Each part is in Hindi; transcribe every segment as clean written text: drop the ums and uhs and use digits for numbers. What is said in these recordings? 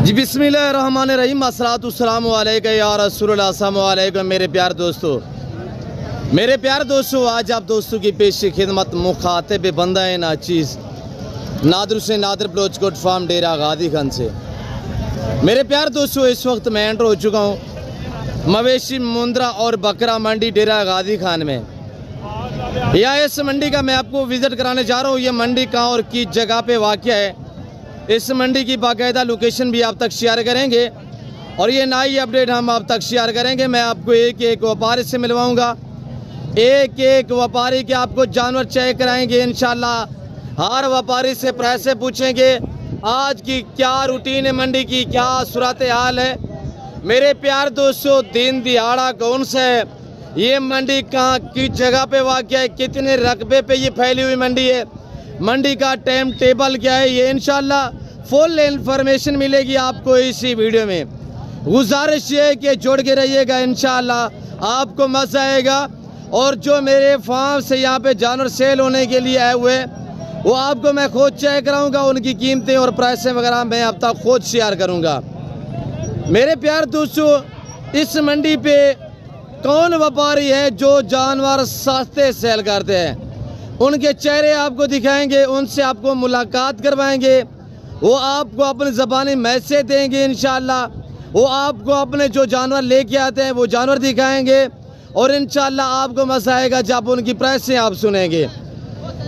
जी बिस्मिल्लाहिर्रहमानिर्रहीम अस्सलातुस्सलामु अलैका या रसूलल्लाह अस्सलामु अलैकुम मेरे प्यारे दोस्तों आज आप दोस्तों की पेश खिदमत मुखातिब बंदा है नाचीज़ नादर से नादर बलोच कोट फार्म डेरा गादी खान से। मेरे प्यारे दोस्तों इस वक्त मैं एंटर हो चुका हूँ मवेशी मुंद्रा और बकरा मंडी डेरा गादी खान में। या इस मंडी का मैं आपको विज़िट कराने जा रहा हूँ। ये मंडी कहाँ और किस जगह पे वाक़या है, इस मंडी की बाकायदा लोकेशन भी आप तक शेयर करेंगे और ये नई अपडेट हम आप तक शेयर करेंगे। मैं आपको एक एक व्यापारी से मिलवाऊंगा, एक एक व्यापारी के आपको जानवर चेक कराएंगे इंशाल्लाह। हर व्यापारी से प्राइस पूछेंगे आज की क्या रूटीन है, मंडी की क्या सूरत हाल है। मेरे प्यार दोस्तों दिन दिहाड़ा कौन सा है, ये मंडी कहाँ किस जगह पे वाक़या है, कितने रकबे पे ये फैली हुई मंडी है, मंडी का टाइम टेबल क्या है, ये इंशाल्लाह फुल इंफॉर्मेशन मिलेगी आपको इसी वीडियो में। गुजारिश ये है कि जुड़ के रहिएगा, इंशाल्लाह आपको मज़ा आएगा। और जो मेरे फार्म से यहाँ पे जानवर सेल होने के लिए आए हुए वो आपको मैं खुद चेक कराऊंगा, उनकी कीमतें और प्राइसें वगैरह मैं अब तक खुद शेयर करूँगा। मेरे प्यार दोस्तों इस मंडी पे कौन व्यापारी है जो जानवर सस्ते सेल करते हैं, उनके चेहरे आपको दिखाएंगे, उनसे आपको मुलाकात करवाएंगे, वो आपको अपनी ज़बानी मैसेज देंगे इंशाल्लाह। वो आपको अपने जो जानवर लेके आते हैं वो जानवर दिखाएंगे और इंशाल्लाह आपको मज़ा आएगा जब उनकी प्राइसें आप सुनेंगे।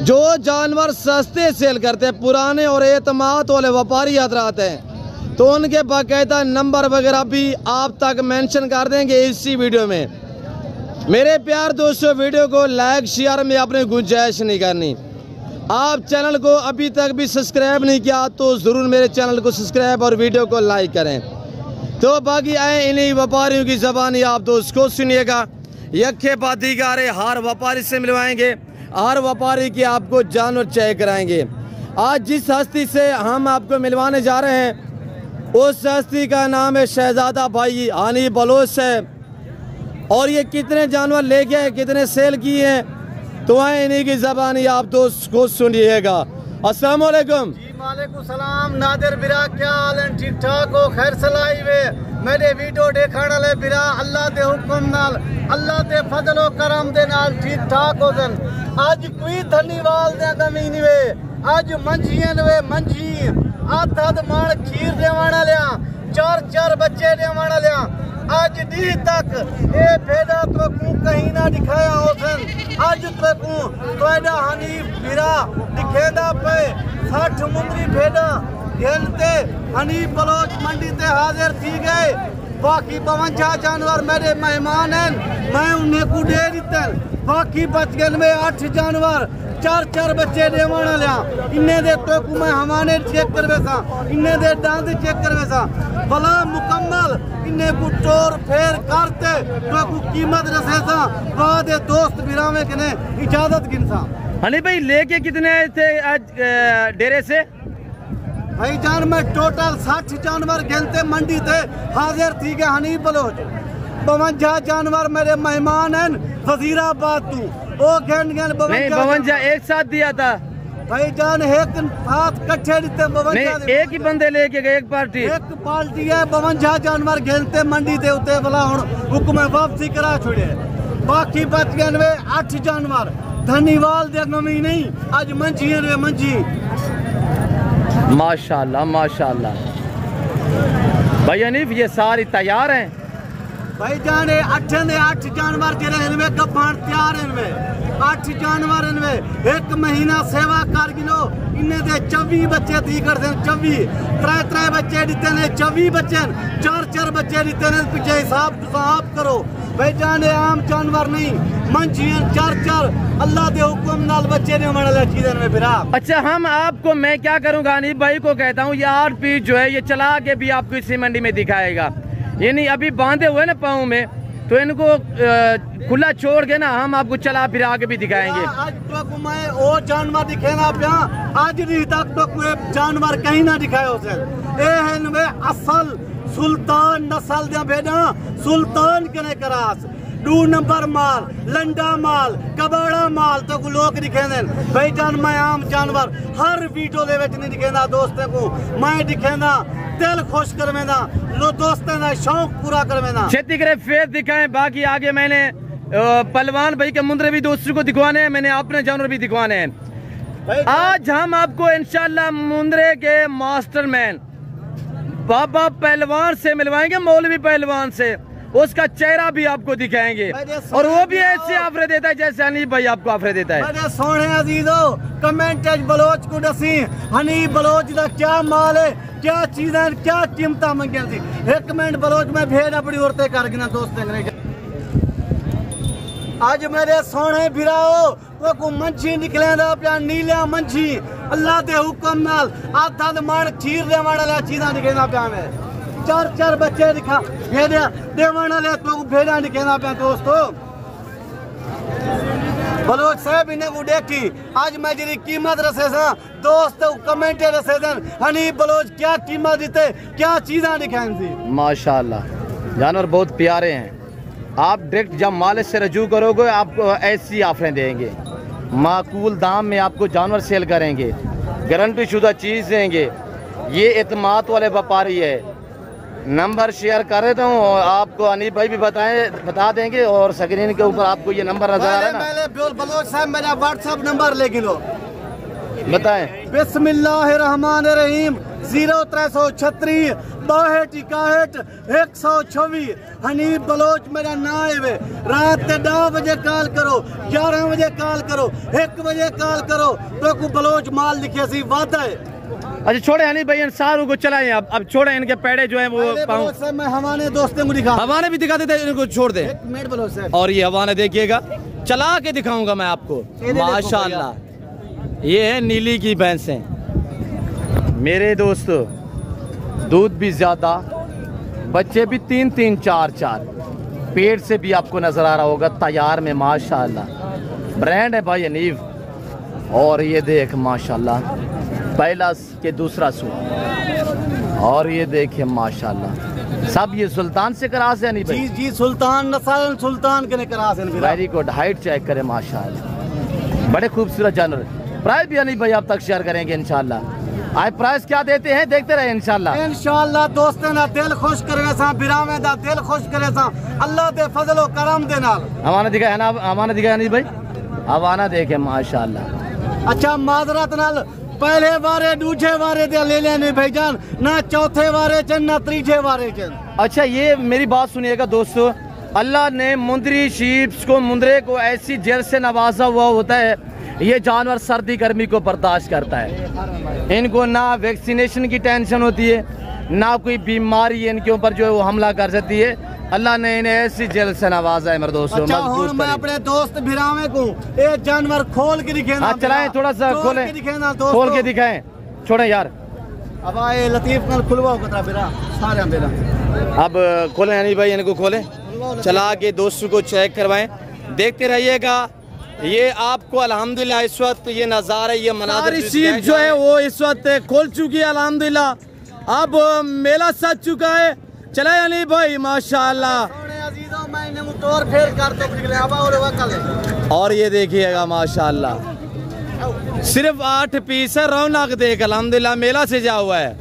जो जानवर सस्ते सेल करते हैं, पुराने और एतमाद वाले व्यापारी हजरात हैं, तो उनके बाकायदा नंबर वगैरह भी आप तक मेंशन कर देंगे इसी वीडियो में। मेरे प्यार दोस्तों वीडियो को लाइक शेयर में अपनी गुंजाइश नहीं करनी। आप चैनल को अभी तक भी सब्सक्राइब नहीं किया तो ज़रूर मेरे चैनल को सब्सक्राइब और वीडियो को लाइक करें। तो बाकी आए इन्हीं व्यापारियों की ज़बानी आप दोस्त को सुनिएगा, यखे बाती गारे हर व्यापारी से मिलवाएंगे, हर व्यापारी की आपको जानवर चेक कराएंगे। आज जिस हस्ती से हम आपको मिलवाने जा रहे हैं उस हस्ती का नाम है शहजादा भाई हनी बलोच है। और ये कितने जानवर ले गए, कितने सेल किए हैं, तो आए इन्हीं की ज़बानी आप दोस्त को सुनिएगा। अस्सलाम वालेकुम। जी वालेकुम सलाम। नादिर बिरा क्या हाल है, ठीक ठाक हो, खैर सलाई वे मेरे वीडियो देखने वाले बिरा अल्लाह दे हुक्म नाल, अल्लाह दे फजल और करम दे नाल ठीक ठाक हो गन। आज कोई धन्यवाद दे कमी नहीं वे, आज मंझियन वे मंझी आधा माण खीर देवाना लिया, चार बच्चे देवाना लिया। आज दी तक ये भेड़ा तो कहीं ना दिखाया हो सन, आज तक तो हनीफ बिरा दिखेदा पे 60 मुंदरी भेड़ा खेलते हनीफ बलोच मंडी ते हाजिर थी गए। बाकी 52 जानवर मेरे मेहमान हैं, मैं उन्हें को दे दिते। बाकी बच गए में 8 जानवर, चार बच्चे देवाना लिया। इन्हें दे तो मैं हमारे चेक करवे सा, इन्हें दे दांत चेक करवे सा, भला मुकम्मल इन्हें को टोर फेर करते तो को कीमत रसे सा बाद दोस्त बिरावे कने इजाजत गिनसा। हनी भाई लेके कितने थे आज डेरे से? भाई जान मैं टोटल 60 जानवर गिनते मंडी थे हाजिर थी गए हनीफ बलोच। 52 जानवर मेरे मेहमान हैं वजीराबाद तू, ओ गन 52 एक साथ दिया था भाई जान, एक साथ कट्ठे दिते 52 एक ही बंदे लेके गए, एक पार्टी है 52 जानवर खेलते मंडी दे उते भला हुक्म वापसी करा छोड़े। बाकी बच गए 8 जानवर, धन्यवाद दे कमी नहीं, आज मंझी रे मंझी। माशाल्लाह माशाल्लाह। भाई हनीफ ये सारी तैयार हैं भाई जान, 8 जानवर जरे इनमें कफान तैयार इनमें 8 जानवर इनमें 1 महीना सेवा कर गिनो। इन्हें दे 24 बच्चे थी कर दे, 24 त्रै बच्चे दिते ने, 24 बच्चे 4 बच्चे दिते ने, पीछे हिसाब करो भाई जान। आम जानवर नहीं, मंझियन 4 अल्लाह दे हुक्म नाल बच्चे ने हमारे चीजन में फिरा। अच्छा हम आपको मैं क्या करूँगा हनीफ भाई को कहता हूँ यार पीस जो है ये चला के भी आपको इसी मंडी में दिखाएगा, ये नहीं अभी बांधे हुए ना पाँव में, तो इनको खुला छोड़ के ना हम आपको चला फिरा के भी दिखाएंगे। आज तो मैं वो जानवर दिखेगा पिया, आज नहीं तक तो कोई जानवर कहीं ना दिखाए उसे। असल सुल्तान नस्ल दे भेड़ा सुल्तान कने करास 2 नंबर माल, लंडा माल, कबाड़ा माल तो को लोग दिखेंदे भाई जान। मैं आम जानवर हर वीडियो दे विच नहीं दिखेंदा दोस्तों को, मैं दिखेंदा दिल खुश करवेंदा, लो दोस्तों का शौक पूरा करवेंदा। छेती करे फेस दिखाएं। बाकी आगे मैंने पहलवान भाई के मुंद्रे भी दोस्तों को दिखवाने हैं, मैंने अपने जानवर भी दिखवाने हैं। आज हम आपको इंशाल्लाह मुंद्रे के मास्टरमैन बाबा पहलवान से मिलवाएंगे, मौलवी पहलवान से, उसका चेहरा भी आपको दिखाएंगे और वो भी ऐसे आफरे देता है जैसे हनीफ भाई आपको आफरे देता है। मेरे सोने अजीजों, कमेंट बलोच को दसी हनीफ बलोच का क्या माल है, क्या चीजें, क्या कीमत मंगिया सी। एक कमेंट बलोच में भेड़ अपनी औरतें कर गिना दोस्तों। आज मेरे सोने भिराओ तो को मंछी निकलेंदा पिया, नीलिया मंछी अल्लाह दे हुक्म नाल आधा दमाण खीर दे वाला चीज़ां दिखेंदा पिया मैं। 4 बच्चे दिखा भेड़िया देवण वाले तो भेड़ा दिखेंदा पिया दोस्तों। बलोच साहब इन्हें को देखी आज मैं जी कीमत रसे सा दोस्त कमेंट रसे सन हनीफ बलोच क्या कीमत देते, क्या चीज़ां दिखाएं सी। माशाल्लाह जानवर बहुत प्यारे हैं। आप डायरेक्ट जब मालिक से रजू करोगे आपको ऐसी ऑफरें देंगे, माकूल दाम में आपको जानवर सेल करेंगे, गारंटी शुदा चीज़ देंगे। ये एतमाद वाले व्यापारी है। नंबर शेयर कर देता हूँ और आपको हनीफ भाई भी बता देंगे और स्क्रीन के ऊपर आपको ये नंबर नजर आ रहा है ना। बलोच साहब मेरा व्हाट्सएप नंबर लेके लो, बताएं। बिस्मिल्लाहिर्रहमानिर्रहीम 0336 62 126। हनीफ बलोच मेरा नाम है। रात के 9 बजे कॉल करो, 11 बजे कॉल करो, 1 बजे कॉल करो तो को बलोच माल दिखे सी वादा है। अच्छा छोड़े हनीफ भाई, इन सारों को चलाएं अब छोड़े, इनके पेड़े जो हैं वो पाऊं। मैं हवाने दोस्तों को दिखा, हवाने भी दिखा देते, इनको छोड़ दे। एक मिनट बलोच साहब, और ये हवाने देखिएगा, चला के दिखाऊंगा मैं आपको। माशाल्लाह ये है नीली की भैंसें मेरे दोस्तों, दूध भी ज्यादा, बच्चे भी 3-3 4-4, पेट से भी आपको नजर आ रहा होगा तैयार में। माशाल्लाह ब्रांड है भाई हनीफ। और ये देख माशाल्लाह पहला के दूसरा सूट, और ये देखिए माशाल्लाह सब ये सुल्तान से करास है। नहीं जी जी सुल्तान नस्ल सुल्तान के करास है। वेरी गुड, हाइट चेक करें माशाल्लाह, बड़े खूबसूरत जानवर। प्राइस भी हनीफ भाई आप तक शेयर करेंगे इंशाल्लाह। आज प्राइस क्या देते हैं देखते रहे इंशाल्लाह दोस्तों ना दिल खुश करे सा, बिरामे दा दिल खुश करे सा अल्लाह दे फजल और करम दे नाल। हवाना दिखा है ना, हवाना दिखा है नहीं भाई, हवाना देखे माशाल्लाह। अच्छा माजरत नाल पहले वारे दूसरे वारे दे ले लेने भाईजान, ना चौथे वारे चन ना तीसरे वारे चन। अच्छा ये मेरी बात सुनिएगा दोस्तों, अल्लाह ने मुंदरी शीप्स को, मुंदरे को ऐसी जेल से नवाजा हुआ होता है, ये जानवर सर्दी गर्मी को बर्दाश्त करता है। इनको ना वैक्सीनेशन की टेंशन होती है, ना कोई बीमारी इनके ऊपर जो है वो हमला कर सकती है। अल्लाह ने इन्हें ऐसी जेल से नवाजा है मेरे दोस्तों। अच्छा मैं अपने दोस्त भिरावे को एक जानवर खोल के दिखे ना, चलाएं थोड़ा सा, खोलें खोल के दिखाएं, छोड़े यार। अब आए लतीफ कल खुलवाओ कतरा बिरा सारे मेरा। अब खोले हनीफ भाई, इनको खोले, चला के दोस्तों को चेक करवाएं, देखते रहिएगा। ये आपको अल्हम्दुलिल्लाह इस वक्त ये नज़ारा, ये मनाज़िर शीप जो है वो इस वक्त खोल चुकी है अल्हम्दुलिल्लाह। अब मेला सज चुका है। चले हनीफ भाई माशाल्लाह। और ये देखिएगा माशाल्लाह सिर्फ 8 पीस है, रौनक देख अल्हम्दुलिल्लाह मेला से जा हुआ है।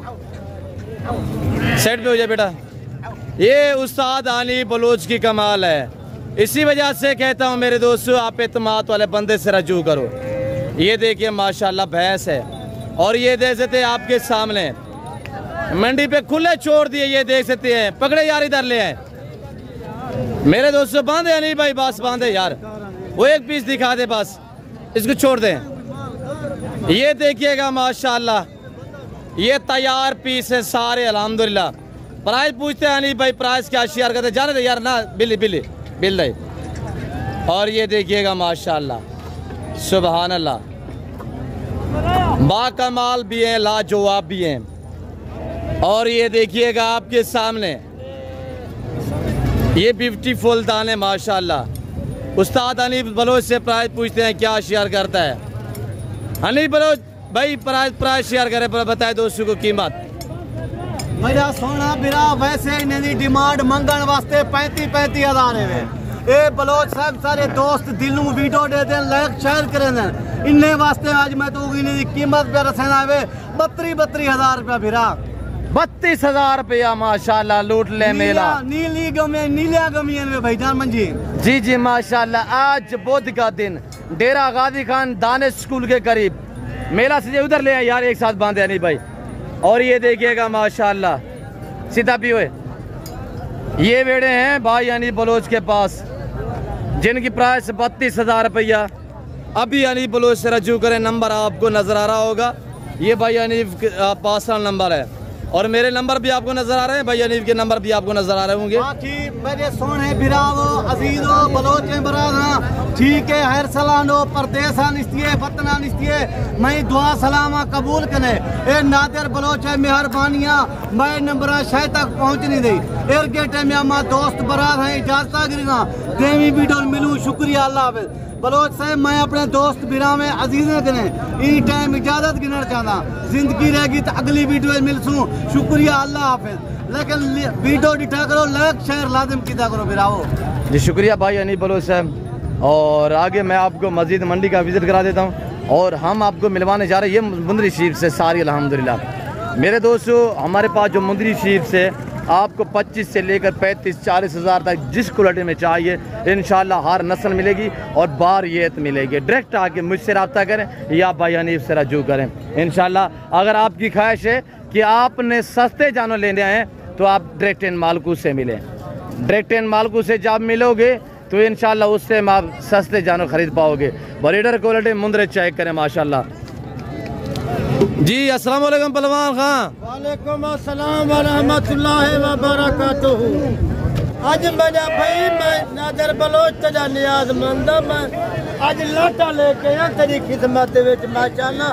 सेट पे हो जाए बेटा। ये उस्ताद हनीफ बलोच की कमाल है। इसी वजह से कहता हूँ मेरे दोस्तों, आप एतमाद वाले बंदे से रजू करो। ये देखिए माशाल्लाह भैंस है, और ये देख सकते हैं आपके सामने मंडी पे खुले छोड़ दिए, ये देख सकते हैं। पकड़े यार, इधर ले आए मेरे दोस्तों, बांधे हनीफ भाई, बस बांधे यार, वो एक पीस दिखा दे बस, इसको छोड़ दें। ये देखिएगा माशाल्लाह ये तैयार पीस है सारे अल्हम्दुलिल्लाह। प्राइस पूछते हैं हनीफ भाई, प्राइस क्या शेयर करते, जाने दे यार ना, बिल दे। और ये देखिएगा माशाल्लाह सुभान अल्लाह, बाकमाल भी हैं, लाजवाब भी हैं। और ये देखिएगा आपके सामने ये ब्यूटीफुल दाने माशाल्लाह। उस्ताद हनीफ बलोच से प्राइस पूछते हैं क्या शेयर करता है हनीफ बलोच भाई, प्राइस शेयर करे, बताए दोस्तों को कीमत। मेरा सोना बिरा वैसे इन्हें डिमांड मंगन वास्ते 35-35 हज़ार है। ए बलोच साहब सारे दोस्त दिल नू वीडियो दे दें, लाइक शेयर करें दें। इन्ने वास्ते आज मैं तो दी कीमत पे रसन आवे 32,000 रुपया फिरा। 32,000 रुपया माशाल्लाह लूट ले मेला। नीली गमे नीलिया गमियन में भाईजान मंजी। जी जी माशाल्लाह आज बुध का दिन डेरा गाजी खान दानिश स्कूल के करीब मेला से उधर ले आए यार, एक साथ बांधे नहीं भाई। और ये देखिएगा माशाल्लाह सीधा भी हुए ये बेड़े हैं भाई यानी बलोच के पास जिनकी प्राइस 32,000 रुपया। अभी यानी बलोच से रजू करें, नंबर आपको नजर आ रहा होगा, ये भाई यानी पार्सल नंबर है और मेरे नंबर भी आपको नजर आ रहे हैं, भाई अनीफ के नंबर भी आपको नजर आ रहे होंगे। मेरे सोने बिरावो अजीजो बलोच बरादरा ठीक है, हर सलानो परदेसा निस्तिये वतना निस्तिये मैं दुआ सलामा कबूल कने। ए नादिर बलोच है मेहरबानियां मैं नंबर शायद तक पहुंच नहीं दी एर गेटे में अम्मा दोस्त बराद है इजाजत गिरना देवी वीडियो मिलूं। शुक्रिया अल्लाह हाफिज। बलोच साहब मैं अपने दोस्त बिरा में अजीज कने ई टाइम इजाजत गिनना चाहता, जिंदगी रहेगी तो अगली वीडियो मिलसूं। शुक्रिया अल्लाह हाफिज। लेकिन वीडियो डिठा करो, लाइक शेयर लाजिम किया करो बिराओ। जी शुक्रिया भाई अनीफ बलोच साहब। और आगे मैं आपको मस्जिद मंडी का विजिट करा देता हूँ और हम आपको मिलवाने जा रहे हैं ये मुंदरी शरीफ से सारी अल्हम्दुलिल्लाह। मेरे दोस्तों हमारे पास जो मुंदरी शरीफ से आपको 25 से लेकर 35-40 हज़ार तक जिस क्वालिटी में चाहिए इंशाल्लाह हर नस्ल मिलेगी और बारियत मिलेगी। डायरेक्ट आके मुझसे रब्ता करें या भाई हनीफ से रजू करें इंशाल्लाह। अगर आपकी ख्वाहिश है कि आपने सस्ते जानवर लेने आए तो आप डायरेक्ट इन मालकू से मिलें। डायरेक्ट इन मालकू से जब मिलोगे तो इंशाल्लाह उससे आप सस्ते जानवर खरीद पाओगे। ब्रीडर क्वालिटी मुंदरे चेक करें माशाल्लाह। जी अस्सलाम वालेकुम पहलवान खान। वालेकुम अस्सलाम व रहमतुल्लाहि व बरकातुहू। आज मेरा भाई मैं नादर बलोच तेरा नियाज़मंद मैं आज लाटा लेके आया तेरी खिदमत विच माशाल्लाह।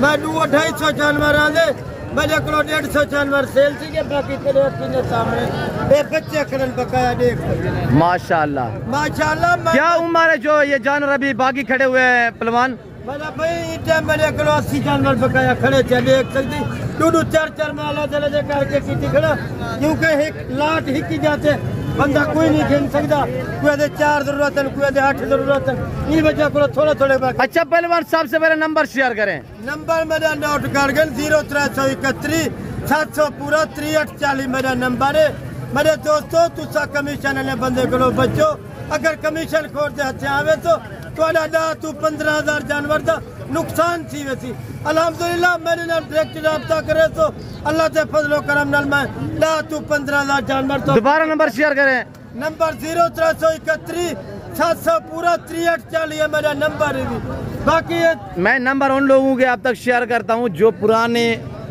मैं 2-250 जानवर आंदे मेरे को 150 जानवर सेल थी के बाकी तेरे अपने सामने ये बच्चे खड़न बकाया देख माशाल्लाह माशाल्लाह। क्या उम्र है जो ये जानवर अभी बाकी खड़े हुए हैं पहलवान? मेरा भाई इतने मेरे को 80 जानवर बकाया खड़े थे देख सकती 2-4 माला चले करके किसी खड़ा क्योंकि एक लाट हिकी जाते बंदा कोई नहीं खेल सकता, कोई दे 4 जरूरत है कोई दे 8 जरूरत है इन वजह को थोड़े बाकी। अच्छा पहलवान सबसे पहले नंबर शेयर करें। नंबर मेरा नोट कर गए 0331 700 पूरा 6340 मेरा नंबर है। मेरे दोस्तों तुसा कमीशन ने बंदे को बचो अगर कमीशन खोर दे हथे आवे तो तू 15,000 जानवर का नुकसान थी वैसी अल्हम्दुलिल्लाह मेरे नाल डायरेक्ट रब्ता करे तो अल्लाह के फजलो करम नाल मैं ला तू 15,000 जानवर तो। दोबारा नंबर शेयर करें। नंबर 0331 700 पूरा 6340 है मेरा नंबर है। बाकी मैं नंबर उन लोगों के अब तक शेयर करता हूँ जो पुराने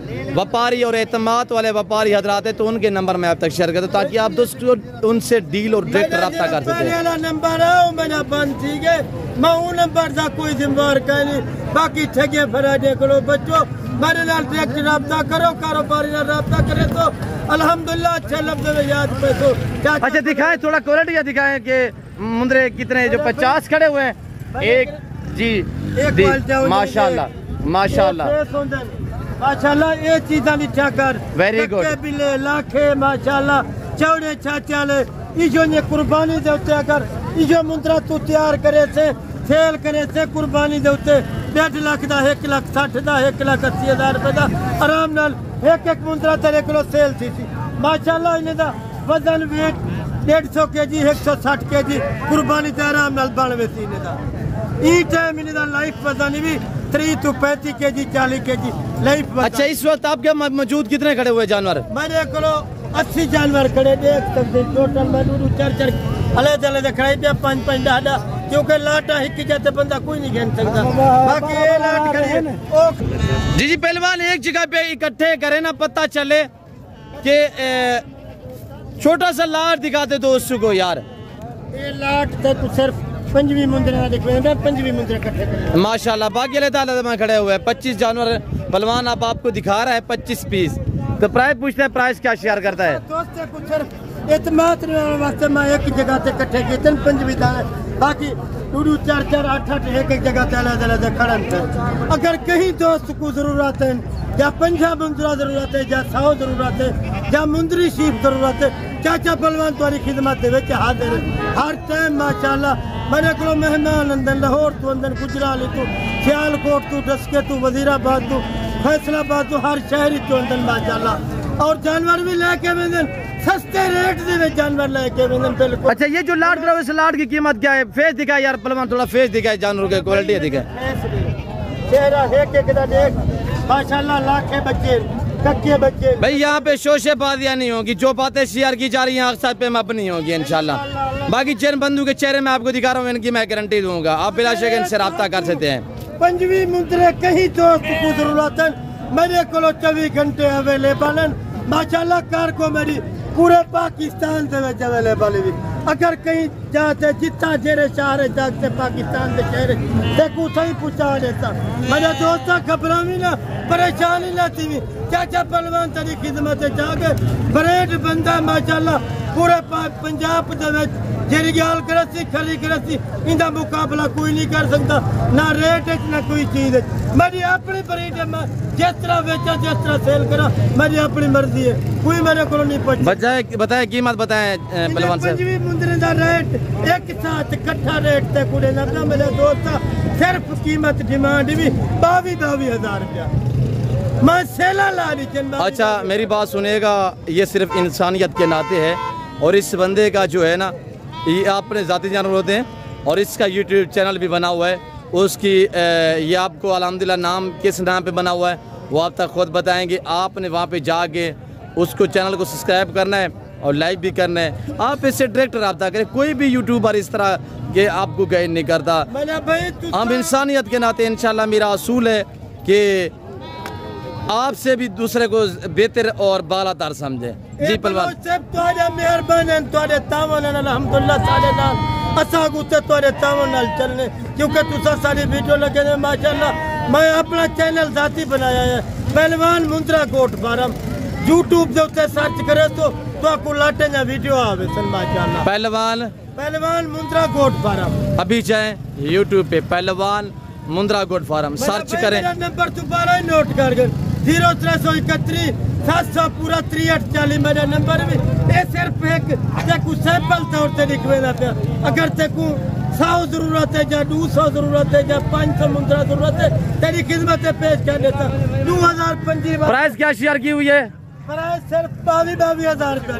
व्यापारी और एतमाद वाले व्यापारी हजरात है तो उनके नंबर मैं अब तक शेयर करता हूँ ताकि आप दोस्तों उनसे डील और डायरेक्ट रब्ता कर सकें। नंबर है मेरा बंद ठीक है मैं वो नंबर का कोई जिम्मेवार कह नहीं बाकी ठगे फराडे करो बच्चों मेरे नाल डायरेक्ट रब्ता करो कारोबारी नाल रब्ता करे तो अल्हम्दुलिल्लाह अच्छा लफ्ज़ में याद पे तो। अच्छा दिखाएं थोड़ा क्वालिटी दिखाएं कि मुंदरे कितने जो 50 खड़े हुए हैं एक जी माशाल्लाह माशाल्लाह माशाल्लाह ये चीज़ा लिखा कर वेरी गुड बिले लाखे माशाल्लाह चौड़े चाचाले इजो ने कुर्बानी दे उते अगर इजो मुंदरा तू तैयार करे से सेल करे से कुर्बानी दे उते 1.5 लाख दा 1,60,000 दा 1,80,000 रुपए दा आराम नाल एक मुंदरा तेरे को सेल थी माशाल्लाह इने दा वजन वेट 150 केजी 160 केजी कुर्बानी ते आराम नाल बनवे सी इने दा ई टाइम इने दा लाइफ वजन भी 3 to 35 केजी 40 केजी लाइफ। अच्छा इस वक्त आपके मौजूद कितने खड़े हुए जानवर? मेरे को 80 जानवर खड़े देख सकते टोटल मैं 4 अलग खड़े पे 5 डाडा क्योंकि लाटा हिकी जाते बंदा कोई नहीं गिन सकता बाकी ये लाट खड़े। जी पहलवान एक जगह पे इकट्ठे करे ना पता चले कि छोटा सा लाट दिखाते दोस्तों को यार ये लाट तो सिर्फ 5वीं मुंदरे देखो 5वीं मुंदरे इकट्ठे माशाल्लाह बाकी में खड़े हुए हैं 25 जानवर पहलवान अब आपको दिखा रहा है 25 पीस तो प्राइस पूछते हैं प्राइस क्या शेयर करता है दोस्तों को सिर्फ इतमाद वास्ते मैं एक जगह से इकट्ठे किए 5वीं दाने बाकी 2-4 8 एक जगह से अलग खड़न थे। अगर कहीं दोस्त को जरूरत है या 50 मुंदरा जरूरत है या 100 जरूरत है या मुंदरी शीप जरूरत है चाचा पहलवान तुम्हारी खिदमत दे विच हाजिर हर टाइम माशाल्लाह। मेरे को मेहमान अंदर लाहौर तू अंदर गुजरात तू सियालकोट तू डस्के तू वजीराबाद तू फैसलाबाद तू हर शहर तू अंदर माशाल्लाह। और जानवर भी लेके वेंदन सस्ते रेट दे जानवर लेके वेंदन बिल्कुल। अच्छा ये जो लाट करो इस लाट की कीमत क्या है? फेस दिखाए यार पहलवान, थोड़ा फेस दिखाए, जानवर की क्वालिटी दिखाए, चेहरा एक दा देख माशाल्लाह। लाखे बच्चे कच्चे बच्चे भाई यहाँ पे शोशेबाजियाँ नहीं होगी, जो बातें शेयर की जा रही हैं अक्सर पे मब नहीं होगी इंशाल्लाह। बाकी चंद बंधु के चेहरे में आपको दिखा रहा हूँ, इनकी मैं गारंटी दूंगा, आप बिला शक इनसे रब्ता कर सकते हैं। पंजवी मुंदरे कहीं दोस्त को जरूरत मेरे को 24 घंटे अवेलेबल है माशाल्लाह। कार को मेरी पूरे पाकिस्तान से अवेलेबल है। अगर कहीं जाते जितना जेरे शहर जाते पाकिस्तान के शहर देखो सही पहुँचा देता। मेरे दोस्त खबरों में ना परेशानी लाती हुई चाचा पहलवान तेरी खिदमत जाके ब्रेड बंदा माशाल्लाह पूरे पंजाब जेरी गल करसी खरी करसी इंदा मुकाबला कोई नहीं कर सकता, ना रेट ना कोई चीज। मेरी अपनी ब्रीड है, मैं जिस तरह बेचा जिस तरह सेल करा मेरी अपनी मर्जी है, कोई मेरे को नहीं पहुंचा। बताए कीमत बताएं पहलवान साहब। पंजवी मुंदरे दा रेट एक साथ इकट्ठा रेट ते कुड़े लगदा मेरे दोस्त सिर्फ कीमत डिमांड भी 22,000 रुपया मैं सेला ला ली। अच्छा मेरी बात सुनेगा, ये सिर्फ इंसानियत के नाते है और इस बंदे का जो है ना ये अपने ज़ाती जानवर होते हैं और इसका यूट्यूब चैनल भी बना हुआ है। उसकी ये आपको अल्हम्दुलिल्लाह नाम किस नाम पे बना हुआ है वो आप तक खुद बताएंगे। आपने वहाँ पे जाके उसको चैनल को सब्सक्राइब करना है और लाइक भी करना है। आप इससे डायरेक्ट रब्ता करें, कोई भी यूट्यूबर इस तरह के आपको गाइड नहीं करता। हम इंसानियत के नाते इंशाल्लाह मेरा असूल है कि आपसे भी दूसरे को बेहतर और बालातर समझे। जी पहलवान चलने क्योंकि तुसा सारी वीडियो लगे माशाल्लाह। मैं अपना चैनल जाती बनाया है पहलवान मुंद्रा गोट फार्म, यूट्यूब के उत्ते सर्च करे तो आपको लाटे ना वीडियो आवे सन माशाल्लाह। पहलवान मुंद्रा गोट फार्म अभी चाहे यूट्यूब पे पहलवान मुंद्रा गोट फार्म सर्च करें। नंबर दोबारा ही नोट कर गए 0331 700 पूरा 6340 मेरा नंबर भी ये सिर्फ एक तेकू सैंपल तौर से लिखवेना पे। अगर तेकू 100 जरूरत है या 200 जरूरत है या 500 मुंद्रा जरूरत है तेरी खिदमत पेश कर देता। 2025 प्राइस क्या शेयर की हुई है? प्राइस सिर्फ 22,000 रुपया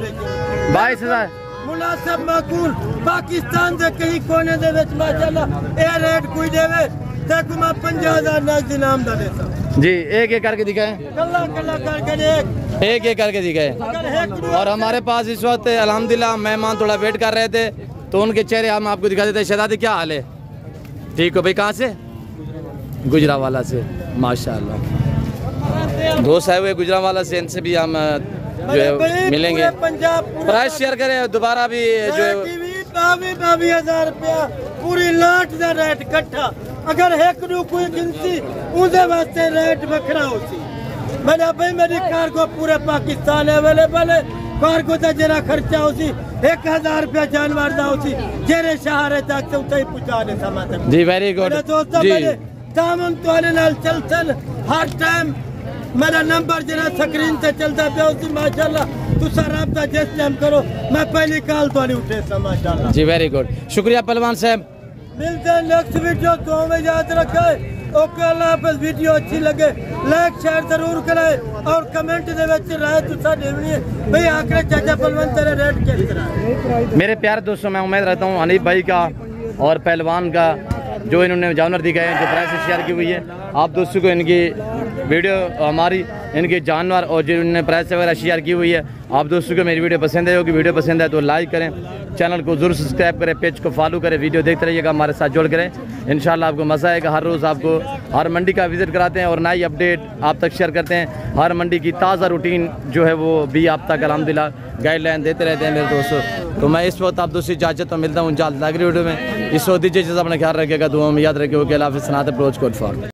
22,000 मुनासिब माकूल। पाकिस्तान से कहीं कोने दे विच माशाल्लाह ये रेट कोई देवे तेकू मैं 50,000 नगद इनाम दा देता जी। एक एक करके दिखाएं, कल्ला करके एक एक करके दिखाएं। और हमारे पास इस वक्त अल्हम्दुलिल्लाह मेहमान थोड़ा वेट कर रहे थे तो उनके चेहरे हम आपको दिखा देते हैं। शहजादी क्या हाल है? ठीक हो भाई? कहाँ से? गुजरावाला से माशाल्लाह। दोस्त आए हुए गुजरावाला से, इनसे भी हम जो है मिलेंगे। प्राइस शेयर करें दोबारा भी जो है 22,000 रुपया पूरी लाट का रेट इकट्ठा। अगर एक कोई गिनती उनके वास्ते रेट बखरा होती। मैंने भाई मेरी कार को पूरे पाकिस्तान अवेलेबल है। कार को तो जरा खर्चा होती 1,000 रुपया जानवर का होती जेरे शहर तक तो उतना ही पहुँचा दे समा तक। जी वेरी गुड जी। दामन तुआरे नाल चलतन हर टाइम मेरा नंबर जरा स्क्रीन से चलता पे उसी माशाल्लाह तुसा राब्ता जिस टाइम करो मैं पहली कॉल तो उठे सा माशाल्लाह। जी वेरी गुड, शुक्रिया पहलवान साहब। मिलते हैं नेक्स्ट वीडियो तो हमें याद रखे। ओके अल्लाह हाफिज़। वीडियो अच्छी लगे लाइक शेयर जरूर करें और कमेंट दे विच राय तुसा देनी है भाई आखिर चाचा पहलवान तेरे रेट किस तरह है। मेरे प्यारे दोस्तों मैं उम्मीद रहता हूँ हनीफ भाई का और पहलवान का जो इन्होंने जानवर दिखाए हैं, जो प्राइस शेयर की हुई है, आप दोस्तों को इनकी वीडियो हमारी इनके जानवर और जो इन्होंने प्राइस वगैरह शेयर की हुई है, आप दोस्तों को मेरी वीडियो पसंद है होगी। वीडियो पसंद है तो लाइक करें, चैनल को जरूर सब्सक्राइब करें, पेज को फॉलो करें, वीडियो देखते रहिएगा, हमारे साथ जुड़ करें। इंशाल्लाह आपको मज़ा आएगा। हर रोज़ आपको हर मंडी का विज़िट कराते हैं और नई अपडेट आप तक शेयर करते हैं। हर मंडी की ताज़ा रूटीन जो है वो भी आप तक अल्हम्दुलिल्लाह गाइडलाइन देते रहते हैं मेरे दोस्तों। तो मैं इस वक्त आप दोस्तों इजाज़त तो मिलता हूँ जल्द अगली वीडियो में। इस वक्त दीजिए अपना ख्याल रखिएगा, दुआ में याद रखिएगा। अल्लाह हाफ़िज़। सनात अप्रोच कोड फॉर।